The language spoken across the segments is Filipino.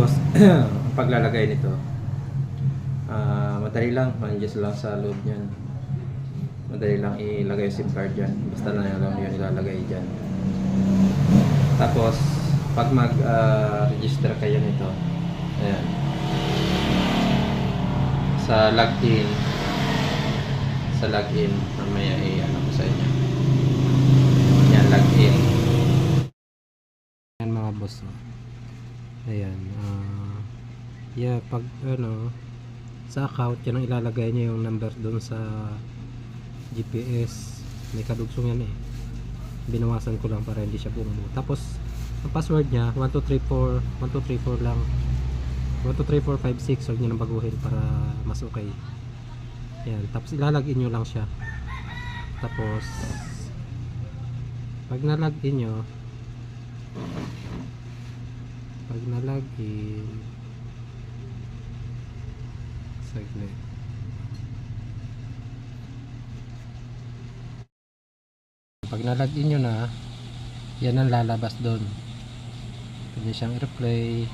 Tapos ang paglalagay nito, madali lang, mandiyan lang sa loob niyan. Madali lang ilagay yung SIM card dyan. Basta na lang yun ilalagay dyan. Tapos pag mag-register kayo nito, ayan, sa login mamaya ano ko sa inyo. Yan, login. Yan mga boss, ayan, yeah, pag sa account yan ang ilalagay nyo yung number doon sa GPS. May kadugsong yan binawasan ko lang para hindi siya buong buo. Tapos ang password nya 1234 lang, 123456. Huwag nyo nang baguhin para mas okay. Yan, tapos ilalagin nyo lang siya. Tapos pag nalagin nyo, saglit, pag nalagin nyo na, yan ang lalabas doon. Pwede siyang i-replay,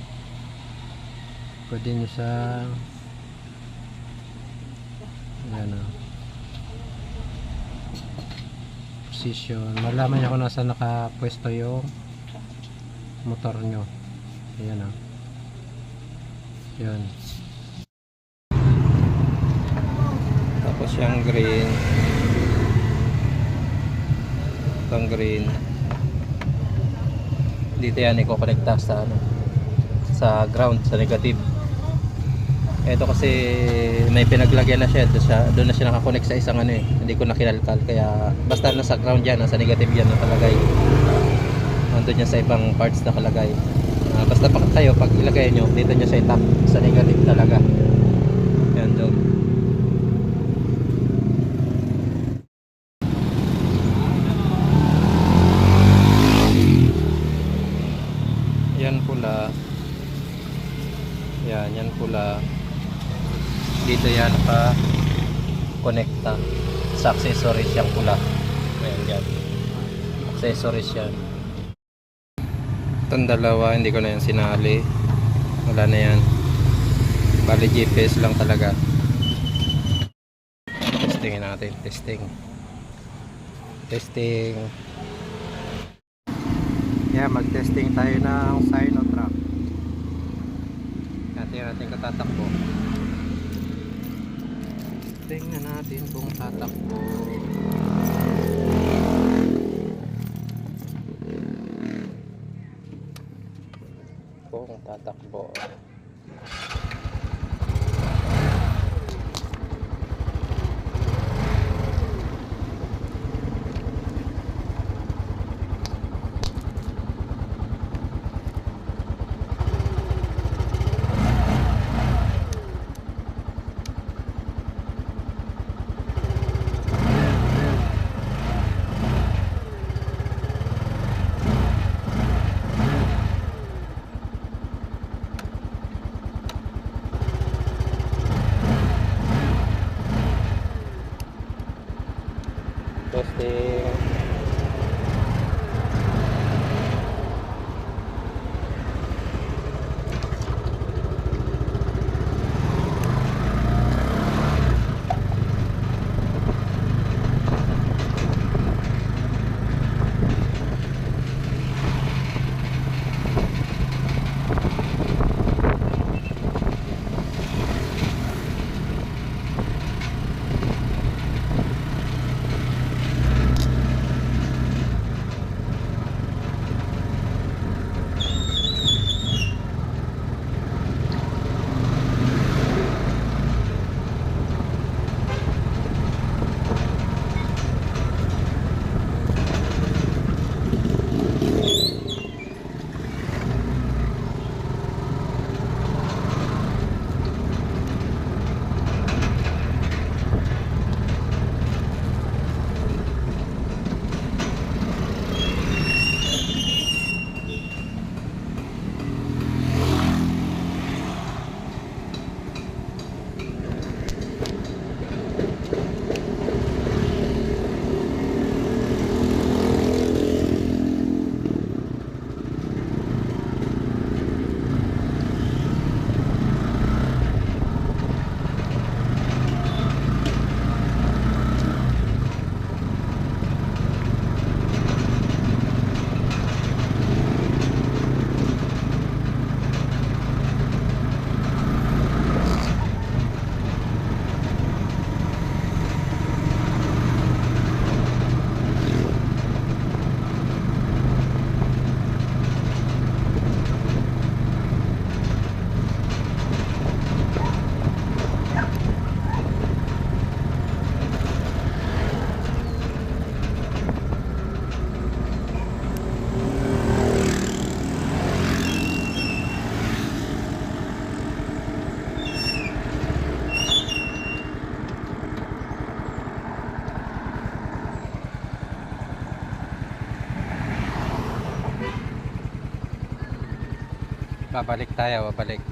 pwede nyo siyang position, malaman nyo kung nasa nakapwesto yung motor nyo. Ayan yun. Tapos yung green, itong green dito yan i-connecta sa sa ground, sa negative. Ito kasi may pinaglagyan na siya, doon na siya nakakonect sa isang hindi ko na kinalkal, kaya basta nasa ground yan, nasa negative yan nakalagay, nandun yan sa ibang parts nakalagay. Basta pa kayo pag ilagay nyo dito nyo sa itap, sa negative talaga yan doon. Yan pula, yan pula, dito yan naka-connecta sa accessories yung pula. Ayan yan, accessories yan. Itong dalawa hindi ko na yan sinali, wala na yan, bali GPS lang talaga. Testingin natin, testing. Yeah, mag-testing tayo ng Sinotrack. Natin katatakbo. Tingnan natin kung tatakbo. Babalik tayo, babalik.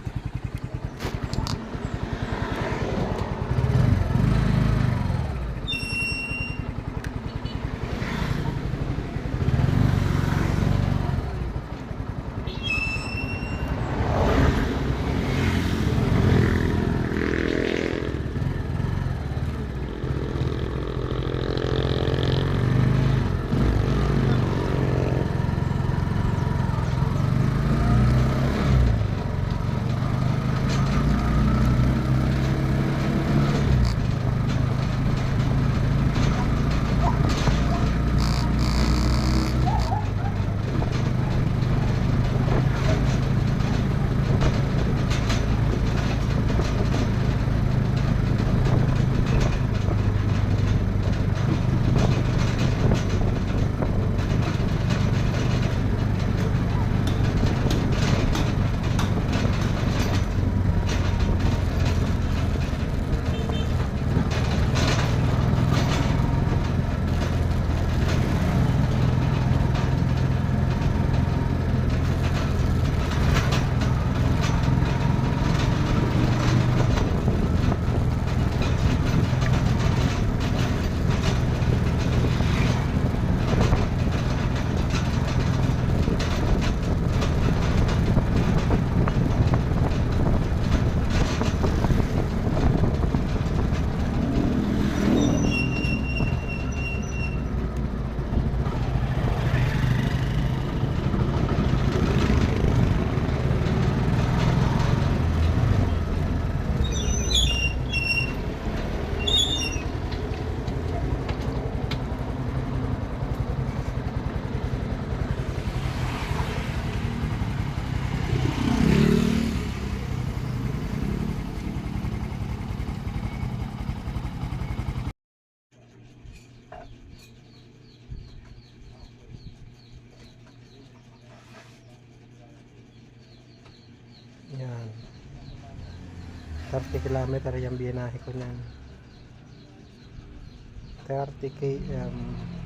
Yan. 30 kilometer yung binahe ko niyan. 30 km